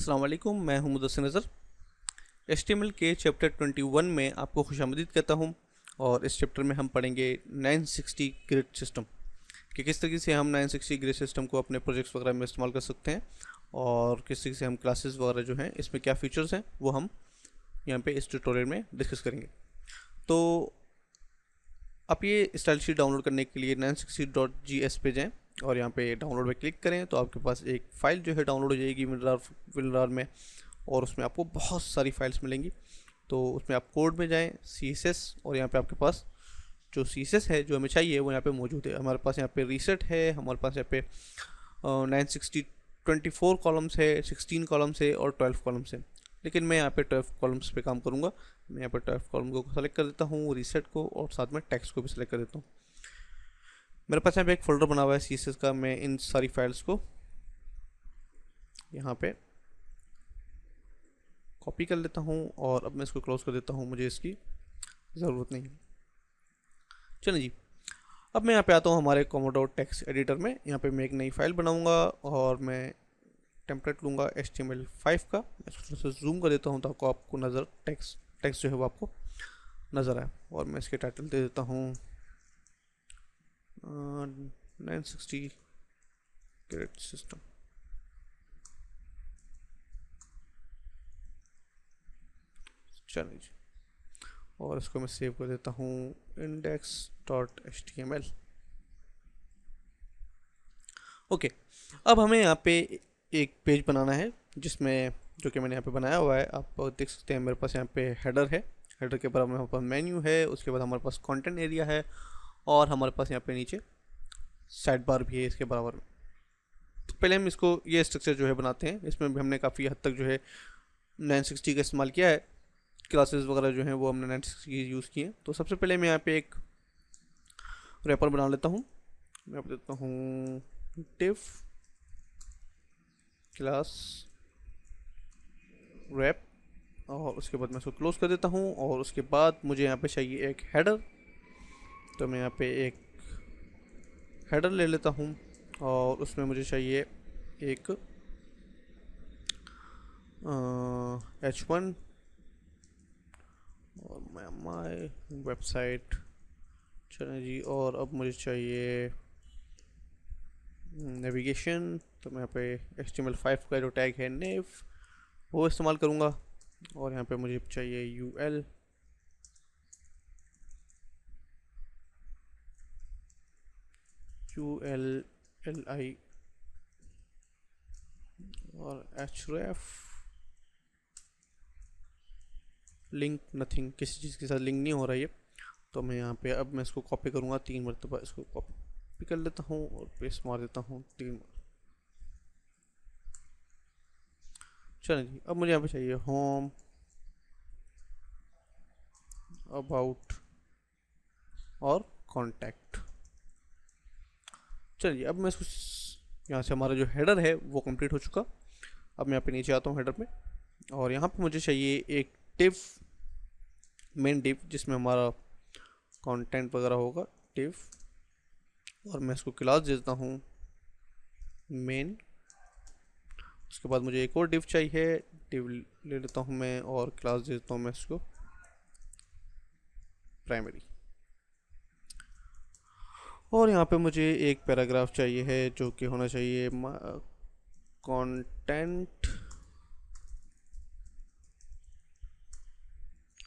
अस्सलाम वालेकुम, मैं हूं मुदस्सिर नज़र। HTML के चैप्टर 21 में आपको खुशामदीद कहता हूं। और इस चैप्टर में हम पढ़ेंगे 960 ग्रिड सिस्टम कि किस तरीके से हम 960 ग्रिड सिस्टम को अपने प्रोजेक्ट्स वगैरह में इस्तेमाल कर सकते हैं और किस तरीके से हम क्लासेस वगैरह जो हैं इसमें क्या फ़ीचर्स हैं वो हम यहाँ पे इस ट्यूटोरियल में डिस्कस करेंगे। तो आप ये स्टाइल शीट डाउनलोड करने के लिए 960.js पे जाएँ और यहाँ पे डाउनलोड पे क्लिक करें तो आपके पास एक फ़ाइल जो है डाउनलोड हो जाएगी विनरार में। और उसमें आपको बहुत सारी फाइल्स मिलेंगी। तो उसमें आप कोड में जाएं, CSS, और यहाँ पे आपके पास जो CSS है जो हमें चाहिए वो यहाँ पे मौजूद है। हमारे पास यहाँ पे रीसेट है, हमारे पास यहाँ पे 960 24 कॉलम्स है, 16 कॉलम्स है और 12 कॉलम्स है। लेकिन मैं यहाँ पे 12 कॉलम्स पे काम करूँगा। मैं यहाँ पे 12 कॉलम को सेलेक्ट कर देता हूँ, रीसेट को, और साथ में टेक्स्ट को भी सिलेक्ट कर देता हूँ। मेरे पास यहाँ पे एक फोल्डर बना हुआ है CSS का। मैं इन सारी फाइल्स को यहाँ पे कॉपी कर लेता हूँ और अब मैं इसको क्लोज कर देता हूँ, मुझे इसकी ज़रूरत नहीं है। चलिए जी, अब मैं यहाँ पे आता हूँ हमारे कोमोडोर टेक्स्ट एडिटर में। यहाँ पे मैं एक नई फाइल बनाऊँगा और मैं टेम्पलेट लूँगा HTML5 का। मैं थोड़ा सा जूम कर देता हूँ ताकि आपको नज़र टेक्स्ट जो है वो आपको नज़र आए। और मैं इसके टाइटल दे देता हूँ 960 ग्रिड सिस्टम। चलिए जी, और इसको मैं सेव कर देता हूँ index.html। ओके, अब हमें यहाँ पे एक पेज बनाना है जिसमें जो कि मैंने यहाँ पे बनाया हुआ है। आप देख सकते हैं मेरे पास यहाँ पे हेडर है, हेडर के बराबर हमारे पास मेन्यू है, उसके बाद हमारे पास कंटेंट एरिया है और हमारे पास यहाँ पे नीचे साइड बार भी है इसके बराबर में। तो पहले हम इसको ये स्ट्रक्चर जो है बनाते हैं। इसमें भी हमने काफ़ी हद तक जो है 960 का इस्तेमाल किया है। क्लासेस वगैरह जो हैं वो हमने 960 यूज़ किए। तो सबसे पहले मैं यहाँ पे एक रैपर बना लेता हूँ। मैं यहाँ पे देता हूँ div क्लास रैप और उसके बाद मैं इसको क्लोज कर देता हूँ। और उसके बाद मुझे यहाँ पे चाहिए एक हेडर। तो मैं यहाँ पे एक हेडर ले लेता हूँ और उसमें मुझे चाहिए एक H1 और माई वेबसाइट। चलें जी, और अब मुझे चाहिए नेविगेशन। तो मैं यहाँ पे HTML5 का जो टैग है नेव वो इस्तेमाल करूँगा। और यहाँ पे मुझे चाहिए UL ULLI और href लिंक नथिंग, किसी चीज़ के साथ लिंक नहीं हो रहा है। तो मैं यहाँ पे अब मैं इसको कॉपी करूँगा 3 मरतबा। इसको कॉपी कर लेता हूँ और पेस्ट मार देता हूँ 3 बार। चलिए जी, अब मुझे यहाँ पे चाहिए होम, अबाउट और कॉन्टैक्ट। चलिए, अब मैं इसको यहाँ से हमारा जो हेडर है वो कंप्लीट हो चुका। अब मैं यहाँ पे नीचे आता हूँ हेडर में और यहाँ पे मुझे चाहिए एक डिव, मेन डिव जिसमें हमारा कंटेंट वगैरह होगा डिव। और मैं इसको क्लास दे देता हूँ मेन। उसके बाद मुझे एक और डिव चाहिए, डिव ले लेता हूँ मैं और क्लास दे देता हूँ मैं इसको प्राइमरी। और यहाँ पे मुझे एक पैराग्राफ चाहिए है जो कि होना चाहिए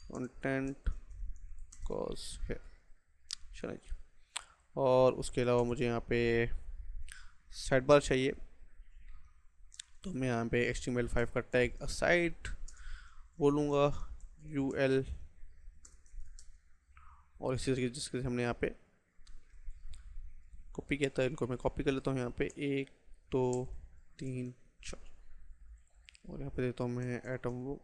कंटेंट कॉज है। चलिए जी, और उसके अलावा मुझे यहाँ पे साइड बार चाहिए। तो मैं यहाँ पे HTML5 का टैग असाइड बोलूँगा UL, और इसी तरीके जिसके हमने यहाँ पे कॉपी किया था इनको मैं कॉपी कर लेता हूँ। यहाँ पे 1 2 3 4 और यहाँ पे देता हूँ मैं एटम वो।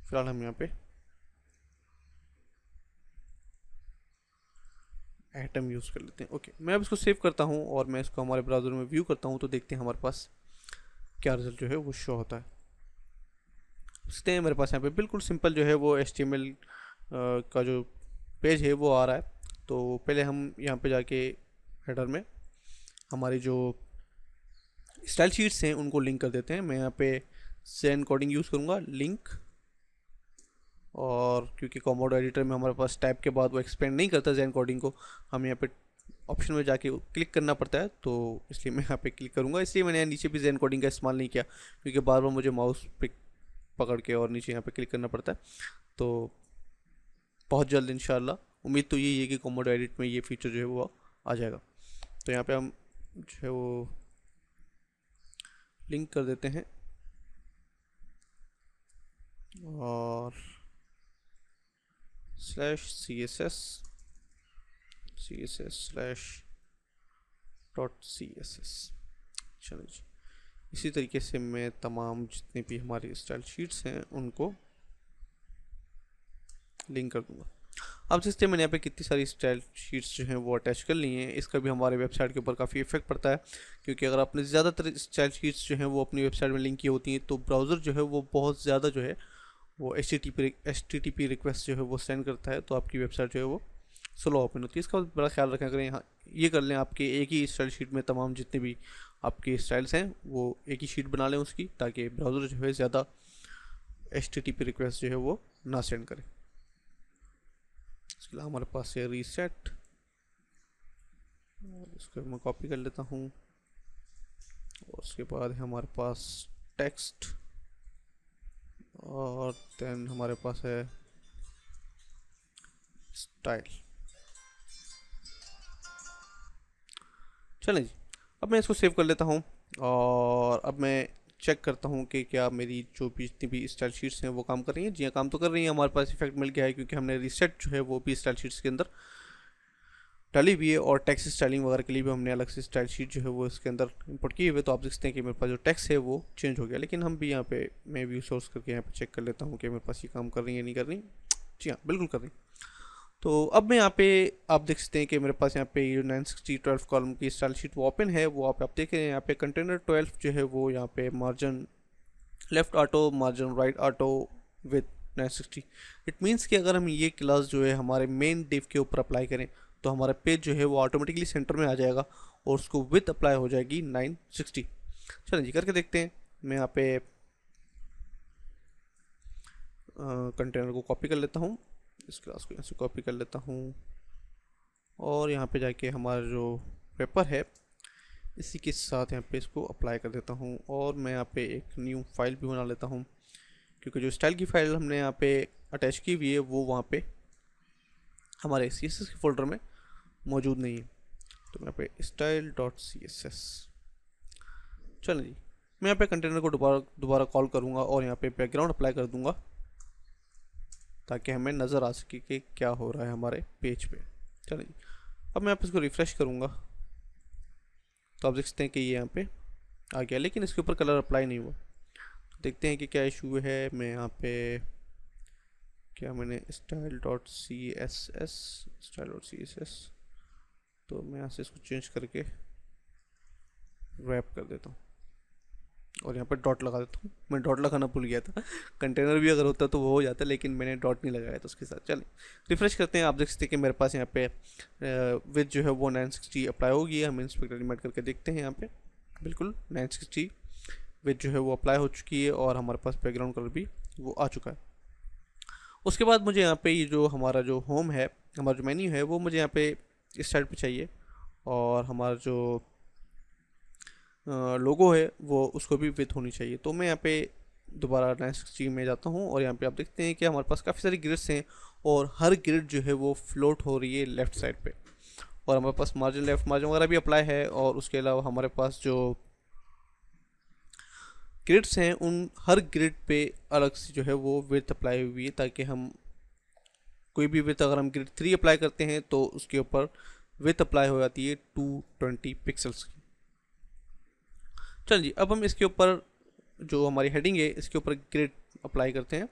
फिलहाल हम यहाँ पे एटम यूज़ कर लेते हैं। ओके, मैं अब इसको सेव करता हूँ और मैं इसको हमारे ब्राउज़र में व्यू करता हूँ। तो देखते हैं हमारे पास क्या रिजल्ट जो है वो शो होता है। इसलिए हैं मेरे पास यहाँ पे बिल्कुल सिंपल जो है वो HTML का जो पेज है वो आ रहा है। तो पहले हम यहाँ पे जाके हेडर में हमारी जो स्टाइल शीट्स हैं उनको लिंक कर देते हैं। मैं यहाँ पे ज़ेन कोडिंग यूज़ करूँगा, लिंक, और क्योंकि कॉमोडो एडिटर में हमारे पास टैब के बाद वो एक्सपेंड नहीं करता ज़ेन कोडिंग को, हम यहाँ पे ऑप्शन में जाके क्लिक करना पड़ता है, तो इसलिए मैं यहाँ पे क्लिक करूँगा। इसलिए मैंने यहाँ नीचे भी ज़ेन कोडिंग का इस्तेमाल नहीं किया, क्योंकि बार बार मुझे माउस पे पकड़ के और नीचे यहाँ पे क्लिक करना पड़ता है। तो बहुत जल्द इंशाल्लाह, उम्मीद तो यही है कि कॉमोडो एडिट में ये फीचर जो है वो आ जाएगा। तो यहाँ पे हम जो है वो लिंक कर देते हैं और /css/.css। चलो जी, इसी तरीके से मैं तमाम जितने भी हमारी स्टाइल शीट्स हैं उनको लिंक कर दूंगा। अब जिससे मैंने यहाँ पे कितनी सारी स्टाइल शीट्स जो हैं वो अटैच कर ली हैं, इसका भी हमारे वेबसाइट के ऊपर काफ़ी इफेक्ट पड़ता है, क्योंकि अगर आपने ज़्यादातर स्टाइल शीट्स जो हैं वो अपनी वेबसाइट में लिंक की होती हैं, तो ब्राउज़र जो है वो बहुत ज़्यादा जो है वो HTTP रिक्वेस्ट जो है वो सेंड करता है, तो आपकी वेबसाइट जो है वो स्लो ओपन होती है। इसका बड़ा ख्याल रखें, अगर यहाँ ये कर लें, आपके एक ही स्टाइल शीट में तमाम जितने भी आपके स्टाइल्स हैं वो एक ही शीट बना लें उसकी, ताकि ब्राउज़र जो है ज़्यादा HTTP रिक्वेस्ट जो है वो ना सेंड करे। इसके अलावा हमारे पास है रीसेट, और इसको मैं कॉपी कर लेता हूँ, और उसके बाद है हमारे पास टेक्स्ट, और देन हमारे पास है स्टाइल। चलें जी, अब मैं इसको सेव कर लेता हूँ, और अब मैं चेक करता हूँ कि क्या मेरी जो भी जितनी भी स्टाइल शीट्स हैं वो काम कर रही हैं। जी हाँ, काम तो कर रही हैं। हमारे पास इफेक्ट मिल गया है, क्योंकि हमने रीसेट जो है वो भी स्टाइल शीट्स के अंदर डाली हुई है, और टेक्स्ट स्टाइलिंग वगैरह के लिए भी हमने अलग से स्टाइल शीट जो है वो इसके अंदर इंपोर्ट किए हुए। तो आप देखते हैं कि मेरे पास जो टेक्स्ट है वो चेंज हो गया, लेकिन हम भी यहाँ पे मैं व्यू सोर्स करके यहाँ पे चेक कर लेता हूँ कि मेरे पास ये काम कर रही है नहीं कर रही। जी हाँ, बिल्कुल कर रही। तो अब मैं यहाँ पे आप देख सकते हैं कि मेरे पास यहाँ पे ये 960/12 कॉलम की स्टाइल शीट वो ओपन है। वो आप देख रहे हैं यहाँ पे कंटेनर 12 जो है वो यहाँ पे margin left auto, margin right auto with 960। It means कि अगर हम ये क्लास जो है हमारे मेन डिव के ऊपर अप्लाई करें, तो हमारा पेज जो है वो ऑटोमेटिकली सेंटर में आ जाएगा, और उसको विथ अप्लाई हो जाएगी 960। चलिए जी, करके देखते हैं। मैं यहाँ पे कंटेनर को कॉपी कर लेता हूँ, इस क्लास को यहाँ से कॉपी कर लेता हूँ, और यहाँ पे जाके हमारा जो पेपर है इसी के साथ यहाँ पे इसको अप्लाई कर देता हूँ, और मैं यहाँ पे एक न्यू फाइल भी बना लेता हूँ, क्योंकि जो स्टाइल की फाइल हमने यहाँ पे अटैच की हुई है वो वहाँ पे हमारे CSS के फोल्डर में मौजूद नहीं है। तो मैं यहाँ पे style.css, चलें जी, मैं यहाँ पे कंटेनर को दोबारा कॉल करूँगा, और यहाँ पे बैकग्राउंड अप्लाई कर दूँगा, ताकि हमें नज़र आ सके कि क्या हो रहा है हमारे पेज पे। चलिए, अब मैं यहाँ पे इसको रिफ़्रेश करूँगा, तो आप देख सकते हैं कि ये यहाँ पे आ गया, लेकिन इसके ऊपर कलर अप्लाई नहीं हुआ। तो देखते हैं कि क्या इशू है। मैं यहाँ पे क्या मैंने style.css, तो मैं यहाँ से इसको चेंज करके रैप कर देता हूँ, और यहाँ पर डॉट लगा देता हूँ। मैं डॉट लगाना भूल गया था, कंटेनर भी अगर होता तो वो हो जाता, लेकिन मैंने डॉट नहीं लगाया था उसके साथ। चलें, रिफ्रेश करते हैं। आप देख सकते हैं कि मेरे पास यहाँ पे विथ जो है वो 960 अप्लाई होगी। हम इंस्पेक्टर एलिमेंट करके देखते हैं। यहाँ पे बिल्कुल 960 विथ जो है वो अप्लाई हो चुकी है, और हमारे पास बैकग्राउंड कलर भी वो आ चुका है। उसके बाद मुझे यहाँ पे ये जो हमारा जो होम है, हमारा जो मेन्यू है, वो मुझे यहाँ पे इस साइड पे चाहिए, और हमारा जो लोगो है वो उसको भी विथ होनी चाहिए। तो मैं यहाँ पे दोबारा 960 में जाता हूँ, और यहाँ पे आप देखते हैं कि हमारे पास काफ़ी सारी ग्रिड्स हैं, और हर ग्रिड जो है वो फ्लोट हो रही है लेफ़्ट साइड पे, और हमारे पास मार्जिन लेफ्ट मार्जिन वगैरह भी अप्लाई है। और उसके अलावा हमारे पास जो ग्रिड्स हैं उन हर ग्रिड पे अलग से जो है वो विथ अप्लाई हुई है, ताकि हम कोई भी विथ, अगर हम ग्रिड 3 अप्लाई करते हैं तो उसके ऊपर विथ अप्लाई हो जाती है 220 पिक्सल्स की। चल जी, अब हम इसके ऊपर जो हमारी हेडिंग है इसके ऊपर ग्रिड अप्लाई करते हैं।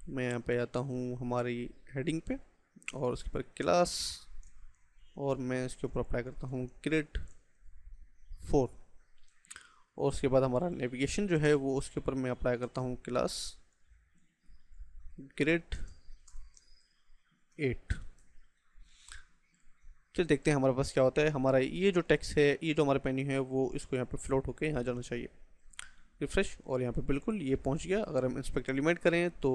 मैं यहाँ पे आता हूँ हमारी हेडिंग पे, और उसके ऊपर क्लास, और मैं इसके ऊपर अप्लाई करता हूँ ग्रिड 4, और उसके बाद हमारा नेविगेशन जो है वो उसके ऊपर मैं अप्लाई करता हूँ क्लास ग्रिड 8। चलिए देखते हैं हमारे पास क्या होता है। हमारा ये जो टेक्स्ट है, ये जो हमारा मेन्यू है, वो इसको यहाँ पे फ्लोट होके यहाँ जाना चाहिए। रिफ्रेश, और यहाँ पे बिल्कुल ये पहुँच गया। अगर हम इंस्पेक्ट एलिमेंट करें तो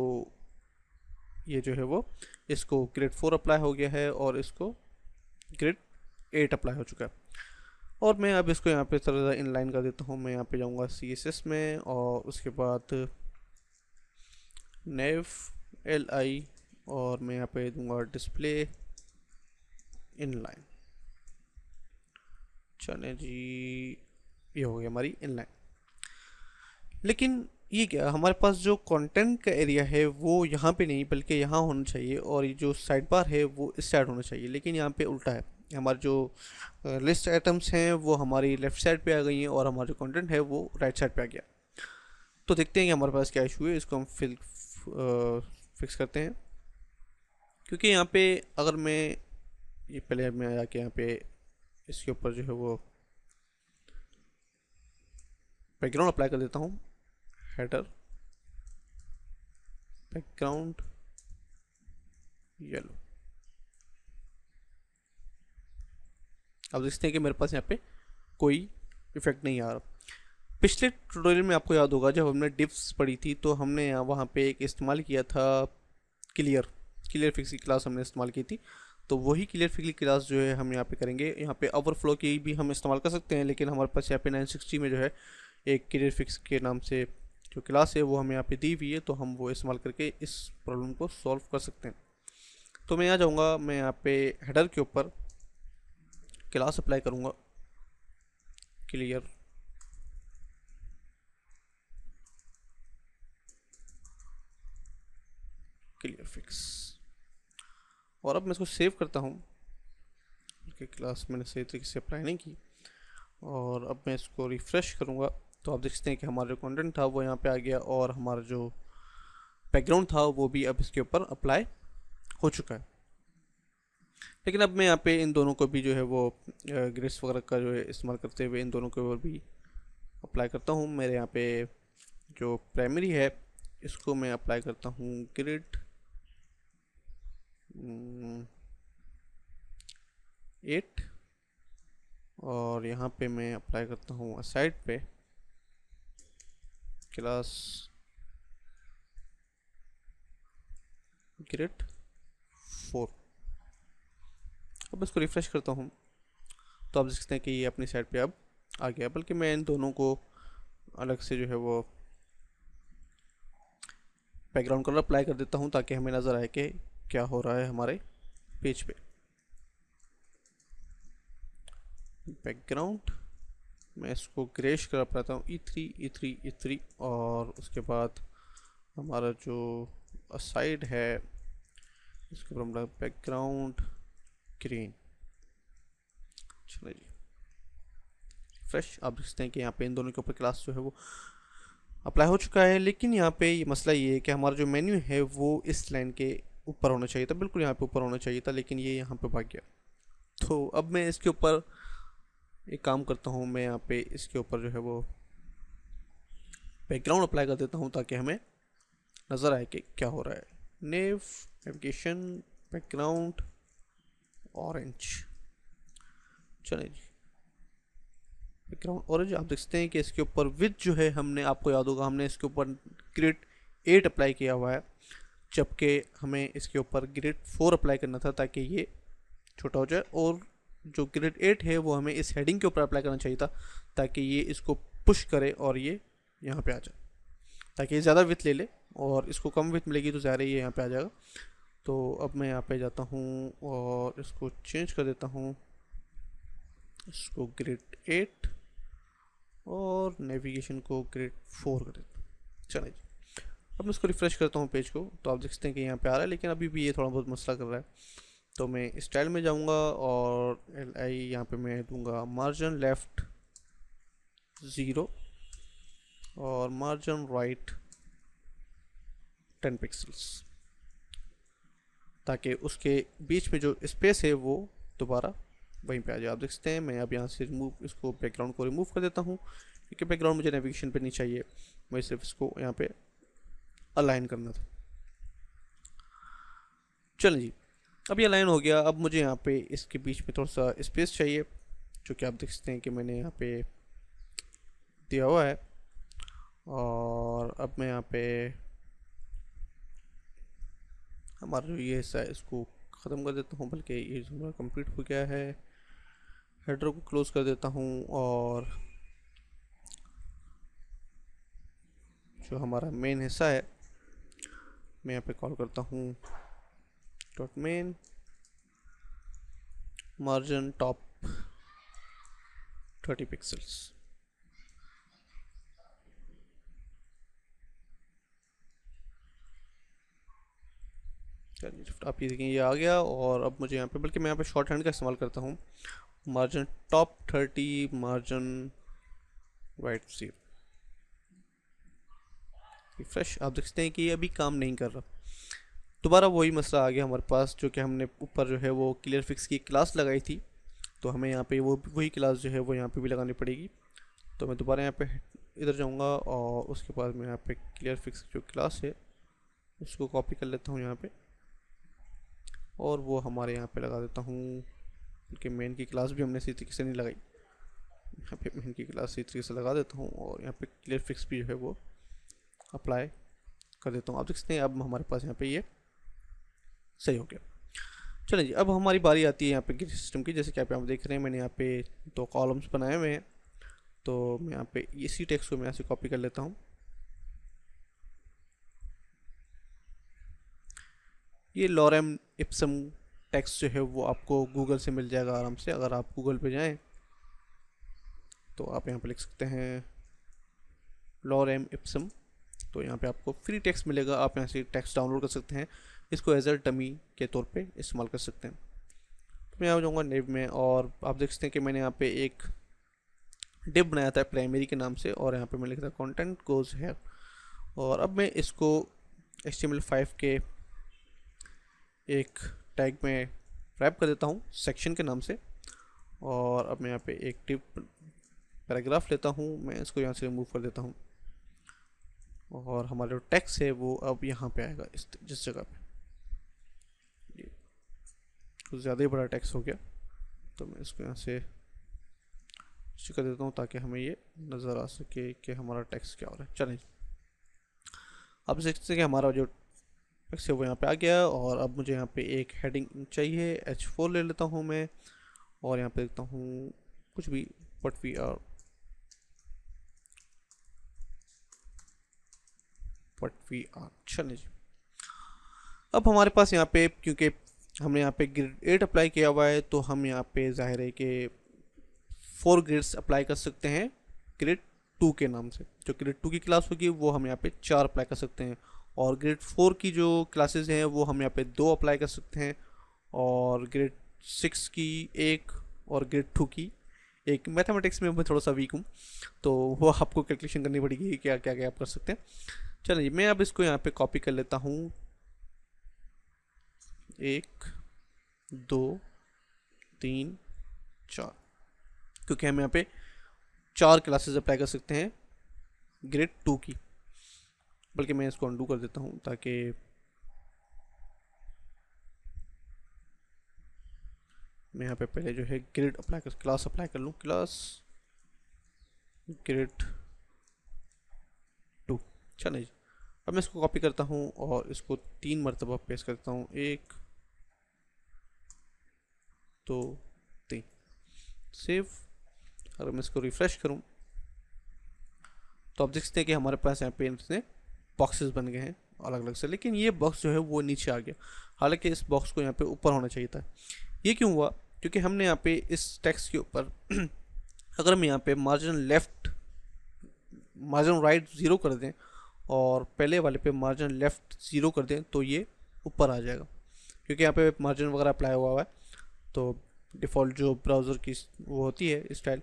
ये जो है वो इसको ग्रेड 4 अप्लाई हो गया है और इसको ग्रेड 8 अप्लाई हो चुका है। और मैं अब इसको यहाँ पे थोड़ा इनलाइन कर देता हूँ। मैं यहाँ पे जाऊँगा CSS में और उसके बाद नेव LI और मैं यहाँ पे दूंगा डिस्प्ले इनलाइन। चले जी, ये हो गई हमारी इनलाइन। लेकिन ये क्या, हमारे पास जो कंटेंट का एरिया है वो यहाँ पे नहीं बल्कि यहाँ होना चाहिए, और ये जो साइड बार है वो इस साइड होना चाहिए। लेकिन यहाँ पे उल्टा है, हमारे जो लिस्ट आइटम्स हैं वो हमारी लेफ़्ट साइड पे आ गई हैं और हमारा जो कंटेंट है वो राइट साइड पे आ गया। तो देखते हैं कि हमारे पास क्या इशू है। इसको हम फिक्स करते हैं। क्योंकि यहाँ पे अगर मैं ये पहले मैं आके यहाँ पे इसके ऊपर जो है वो बैकग्राउंड अप्लाई कर देता हूँ। Header background yellow. अब देखते हैं कि मेरे पास यहाँ पे कोई इफेक्ट नहीं आ रहा। पिछले ट्यूटोरियल में आपको याद होगा जब हमने डिफ्स पढ़ी थी तो हमने यहाँ वहाँ पे एक इस्तेमाल किया था क्लियर फिक्स की क्लास हमने इस्तेमाल की थी। तो वही क्लियर फिक्स की क्लास जो है हम यहाँ पे करेंगे। यहाँ पे ओवरफ्लो की भी हम इस्तेमाल कर सकते हैं, लेकिन हमारे पास यहाँ पे 960 में जो है एक क्लियर फिक्स के नाम से जो क्लास है वो हमें यहाँ पे दी हुई है, तो हम वो इस्तेमाल करके इस प्रॉब्लम को सॉल्व कर सकते हैं। तो मैं यहाँ जाऊँगा, मैं यहाँ पे हेडर के ऊपर क्लास अप्लाई करूँगा क्लियर फिक्स, और अब मैं इसको सेव करता हूँ कि क्लास मैंने सही तरीके से अप्लाई नहीं की। और अब मैं इसको रिफ़्रेश करूँगा तो आप देख सकते हैं कि हमारा जो कंटेंट था वो यहाँ पे आ गया और हमारा जो बैकग्राउंड था वो भी अब इसके ऊपर अप्लाई हो चुका है। लेकिन अब मैं यहाँ पे इन दोनों को भी जो है वो ग्रेड्स वगैरह का जो है इस्तेमाल करते हुए इन दोनों के ऊपर भी अप्लाई करता हूँ। मेरे यहाँ पे जो प्राइमरी है इसको मैं अप्लाई करता हूँ ग्रेड 8, और यहाँ पे मैं अप्लाई करता हूँ असाइड पे क्लास ग्रेड 4। अब इसको रिफ़्रेश करता हूँ तो आप देख सकते हैं कि ये अपनी साइड पे अब आ गया। बल्कि मैं इन दोनों को अलग से जो है वो बैकग्राउंड कलर अप्लाई कर देता हूँ ताकि हमें नज़र आए कि क्या हो रहा है हमारे पेज पे। बैकग्राउंड मैं इसको ग्रेश कर पाता हूँ E3 और उसके बाद हमारा जो साइड है इसके ऊपर हम बैकग्राउंड ग्रीन। चलिए जी, फ्रेश। आप देखते हैं कि यहाँ पे इन दोनों के ऊपर क्लास जो है वो अप्लाई हो चुका है। लेकिन यहाँ पे ये मसला ये है कि हमारा जो मेन्यू है वो इस लाइन के ऊपर होना चाहिए था, बिल्कुल यहाँ पे ऊपर होना चाहिए था, लेकिन ये यहाँ पे भाग गया। तो अब मैं इसके ऊपर एक काम करता हूँ, मैं यहाँ पे इसके ऊपर जो है वो बैकग्राउंड अप्लाई कर देता हूँ ताकि हमें नज़र आए कि क्या हो रहा है। Navigation background orange. चलिए जी, बैकग्राउंड ऑरेंज। आप देखते हैं कि इसके ऊपर विथ जो है हमने, आपको याद होगा हमने इसके ऊपर ग्रेड 8 अप्लाई किया हुआ है, जबकि हमें इसके ऊपर ग्रेड 4 अप्लाई करना था ताकि ये छोटा हो जाए। और जो ग्रेड 8 है वो हमें इस हेडिंग के ऊपर अप्लाई करना चाहिए था ताकि ये इसको पुश करे और ये यहाँ पे आ जाए, ताकि ये ज़्यादा विथ ले ले, और इसको कम विथ मिलेगी तो ज़्यादा ये यहाँ पे आ जाएगा। तो अब मैं यहाँ पे जाता हूँ और इसको चेंज कर देता हूँ, इसको ग्रेड 8 और नेविगेशन को ग्रेड 4 कर देता हूँ। चलिए जी, अब मैं इसको रिफ़्रेश करता हूँ पेज को तो आप देख सकते हैं कि यहाँ पे आ रहा है, लेकिन अभी भी ये थोड़ा बहुत मसला कर रहा है। तो मैं स्टाइल में जाऊँगा और LI यहाँ पे मैं दूंगा मार्जिन लेफ़्ट 0 और मार्जिन राइट 10 पिक्सल्स, ताकि उसके बीच में जो स्पेस है वो दोबारा वहीं पे आ जाए। आप देख सकते हैं मैं अब यहाँ से रिमूव, इसको बैकग्राउंड को रिमूव कर देता हूँ क्योंकि बैकग्राउंड मुझे नेविगेशन पे नहीं चाहिए, मुझे सिर्फ इसको यहाँ पे अलाइन करना था। चलिए जी, अब ये लाइन हो गया। अब मुझे यहाँ पे इसके बीच में थोड़ा सा स्पेस चाहिए, जो कि आप देख सकते हैं कि मैंने यहाँ पे दिया हुआ है। और अब मैं यहाँ पे हमारा जो ये हिस्सा है इसको ख़त्म कर देता हूँ, बल्कि ये जो मेरा कंप्लीट हो गया है। हेडर को क्लोज कर देता हूँ और जो हमारा मेन हिस्सा है मैं यहाँ पे कॉल करता हूँ dot main margin top 30 pixels. चलिए आप ये देखें ये आ गया। और अब मुझे यहाँ पे, बल्कि मैं यहाँ पे शॉर्ट हैंड का इस्तेमाल करता हूँ, margin top 30 margin right 0। Refresh, आप देख सकते हैं कि ये अभी काम नहीं कर रहा। दोबारा वही मसला आ गया हमारे पास, जो कि हमने ऊपर जो है वो क्लियर फिक्स की क्लास लगाई थी, तो हमें यहाँ पे वो वही क्लास जो है वो यहाँ पे भी लगानी पड़ेगी। तो मैं दोबारा यहाँ पे इधर जाऊँगा और उसके बाद मैं यहाँ पे क्लियर फिक्स जो क्लास है उसको कॉपी कर लेता हूँ यहाँ पे, और वो हमारे यहाँ पे लगा देता हूँ। क्योंकि मेन की क्लास भी हमने इसी तरीके से नहीं लगाई, यहाँ पे मेन की क्लास इसी तरीके से लगा देता हूँ और यहाँ पे क्लियर फिक्स भी जो है वो अप्लाई कर देता हूँ। आप देख सकते हैं अब हमारे पास यहाँ पे ये सही हो गया। चलिए जी, अब हमारी बारी आती है यहाँ पे ग्रिड सिस्टम की। जैसे कि आप यहाँ पे देख रहे हैं मैंने यहाँ पे 2 कॉलम्स बनाए हुए हैं, तो मैं यहाँ पे इसी टेक्स्ट को मैं यहाँ से कॉपी कर लेता हूँ। ये लॉरेम इप्सम टेक्स्ट जो है वो आपको गूगल से मिल जाएगा आराम से। अगर आप गूगल पे जाएं तो आप यहाँ पे लिख सकते हैं लॉरेम इप्सम, तो यहाँ पे आपको फ्री टेक्स्ट मिलेगा। आप यहाँ से टेक्स्ट डाउनलोड कर सकते हैं, इसको एज अ डमी के तौर पे इस्तेमाल कर सकते हैं। तो मैं यहाँ जाऊँगा नेव में और आप देख सकते हैं कि मैंने यहाँ पे एक डिव बनाया था प्राइमरी के नाम से, और यहाँ पे मैं लिखता कंटेंट गोज है। और अब मैं इसको HTML5 के एक टैग में रैप कर देता हूँ सेक्शन के नाम से। और अब मैं यहाँ पे एक डिव पैराग्राफ लेता हूँ, मैं इसको यहाँ से रिमूव कर देता हूँ और हमारा जो टेक्स्ट है वो अब यहाँ पे आएगा इस जिस जगह पे। ये कुछ ज़्यादा ही बड़ा टेक्स्ट हो गया, तो मैं इसको यहाँ से कर देता हूँ ताकि हमें ये नज़र आ सके कि हमारा टेक्स्ट क्या हो रहा है। चलें, आप देख सकते हैं कि हमारा जो टेक्स्ट है वो यहाँ पे आ गया। और अब मुझे यहाँ पे एक हेडिंग चाहिए, H4 ले लेता हूँ मैं, और यहाँ पे देखता हूँ कुछ भी what we are चलिए जी। अब हमारे पास यहाँ पे, क्योंकि हमने यहाँ पे ग्रिड 8 अप्लाई किया हुआ है, तो हम यहाँ पे जाहिर है कि 4 ग्रिड्स अप्लाई कर सकते हैं ग्रिड 2 के नाम से। जो ग्रिड 2 की क्लास होगी वो हम यहाँ पे 4 अप्लाई कर सकते हैं, और ग्रिड 4 की जो क्लासेस हैं वो हम यहाँ पे 2 अप्लाई कर सकते हैं, और ग्रिड 6 की 1 और ग्रिड 2 की एक। मैथमेटिक्स में मैं थोड़ा सा वीक हूँ, तो वो आपको कैलकुलेशन करनी पड़ेगी क्या क्या क्या आप कर सकते हैं। चलिए मैं अब इसको यहाँ पे कॉपी कर लेता हूँ, 1 2 3 4, क्योंकि हम यहाँ पे 4 क्लासेस अप्लाई कर सकते हैं ग्रेड 2 की। बल्कि मैं इसको अंडू कर देता हूँ ताकि मैं यहाँ पे पहले जो है ग्रेड अप्लाई कर क्लास अप्लाई कर लूँ, क्लास ग्रेड 2। चलिए अब मैं इसको कॉपी करता हूँ और इसको 3 मरतबा पेस्ट करता हूँ, 1 2 3, सेव। अगर मैं इसको रिफ्रेश करूँ तो आप देख सकते हैं कि हमारे पास यहाँ पे इतने बॉक्सेस बन गए हैं अलग अलग से, लेकिन ये बॉक्स जो है वो नीचे आ गया। हालांकि इस बॉक्स को यहाँ पे ऊपर होना चाहिए था। ये क्यों हुआ? क्योंकि हमने यहाँ पे इस टेक्स्ट के ऊपर अगर हम यहाँ पे मार्जिन लेफ्ट मार्जिन राइट 0 कर दें और पहले वाले पे मार्जिन लेफ्ट 0 कर दें तो ये ऊपर आ जाएगा, क्योंकि यहाँ पे मार्जिन वगैरह अप्लाई हुआ है। तो डिफ़ॉल्ट जो ब्राउज़र की वो होती है स्टाइल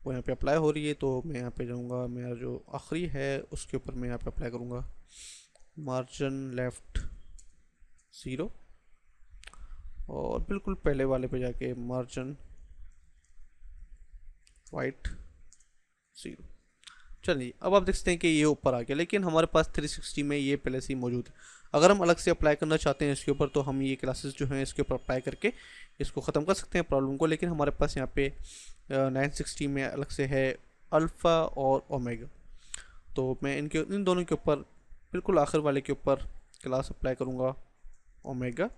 वो यहाँ पे अप्लाई हो रही है। तो मैं यहाँ पे जाऊँगा, मेरा जो आखिरी है उसके ऊपर मैं यहाँ पे अप्लाई करूँगा मार्जिन लेफ्ट 0, और बिल्कुल पहले वाले पे जाके मार्जिन वाइट 0। चलिए अब आप देख सकते हैं कि ये ऊपर आ गया, लेकिन हमारे पास 360 में ये पहले से ही मौजूद है। अगर हम अलग से अप्लाई करना चाहते हैं इसके ऊपर, तो हम ये क्लासेस जो हैं इसके ऊपर अप्लाई करके इसको ख़त्म कर सकते हैं प्रॉब्लम को। लेकिन हमारे पास यहाँ पे 960 में अलग से है अल्फ़ा और ओमेगा, तो मैं इन दोनों के ऊपर बिल्कुल आखिर वाले के ऊपर क्लास अप्लाई करूँगा ओमेगा,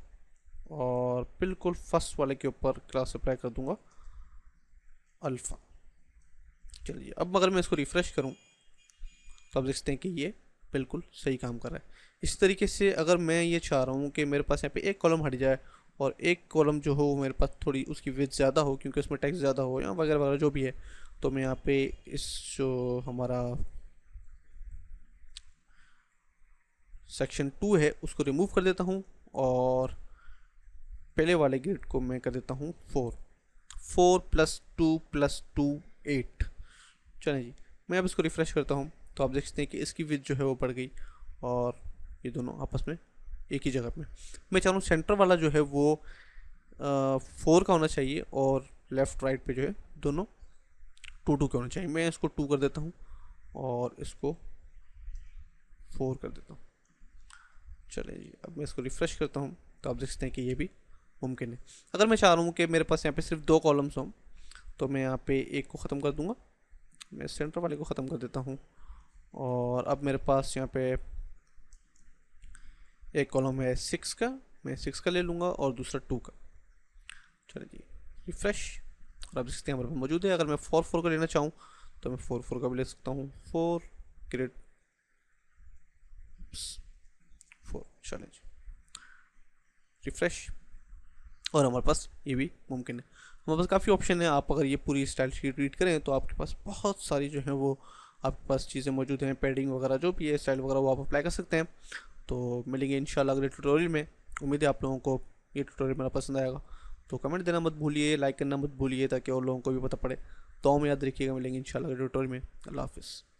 और बिल्कुल फर्स्ट वाले के ऊपर क्लास अप्लाई कर दूँगा अल्फ़ा। चलिए अब अगर मैं इसको रिफ़्रेश करूं तो आप देखते हैं कि ये बिल्कुल सही काम कर रहा है। इस तरीके से अगर मैं ये चाह रहा हूँ कि मेरे पास यहाँ पे एक कॉलम हट जाए और एक कॉलम जो हो मेरे पास थोड़ी उसकी विड्थ ज़्यादा हो, क्योंकि उसमें टेक्स्ट ज़्यादा हो या वगैरह वगैरह जो भी है, तो मैं यहाँ पे इस जो हमारा सेक्शन 2 है उसको रिमूव कर देता हूँ, और पहले वाले ग्रिड को मैं कर देता हूँ 4 + 2 + 2 8। चलें जी, मैं अब इसको रिफ़्रेश करता हूँ तो आप देख सकते हैं कि इसकी विड्थ जो है वो बढ़ गई, और ये दोनों आपस में एक ही जगह में। मैं चाह रहा हूँ सेंटर वाला जो है वो 4 का होना चाहिए, और लेफ़्ट राइट पे जो है दोनों 2 के होने चाहिए। मैं इसको 2 कर देता हूँ और इसको 4 कर देता हूँ। चलिए जी, अब मैं इसको रिफ़्रेश करता हूँ तो आप देख सकते हैं कि ये भी मुमकिन है। अगर मैं चाह रहा हूँ कि मेरे पास यहाँ पे सिर्फ 2 कॉलम्स हों, तो मैं यहाँ पे एक को ख़त्म कर दूँगा, मैं सेंटर वाले को ख़त्म कर देता हूँ, और अब मेरे पास यहाँ पे एक कॉलम है 6 का, मैं 6 का ले लूँगा और दूसरा 2 का। चलिए जी, रिफ़्रेश, और आप देख सकते हैं हमारे पास मौजूद है। अगर मैं 4 का लेना चाहूँ तो मैं 4 का भी ले सकता हूँ, 4 ग्रेड 4। चलें जी, रिफ़्रेश, और हमारे पास ये भी मुमकिन है। हमारे पास काफ़ी ऑप्शन है। आप अगर ये पूरी स्टाइल शीट रीड करें तो आपके पास बहुत सारी जो है वो आपके पास चीज़ें मौजूद हैं, पैडिंग वगैरह जो भी है, स्टाइल वगैरह, वो आप अप्लाई कर सकते हैं। तो मिलेंगे इंशाल्लाह अगले ट्यूटोरियल में। उम्मीद है आप लोगों को ये ट्यूटोरियल मेरा पसंद आएगा। तो कमेंट देना मत भूलिए, लाइक करना मत भूलिए, ताकि और लोगों को भी पता पड़े। तो हम याद रखिएगा, मिलेंगे इंशाल्लाह अगले ट्यूटोरियल में। अल्लाह हाफ़िज़।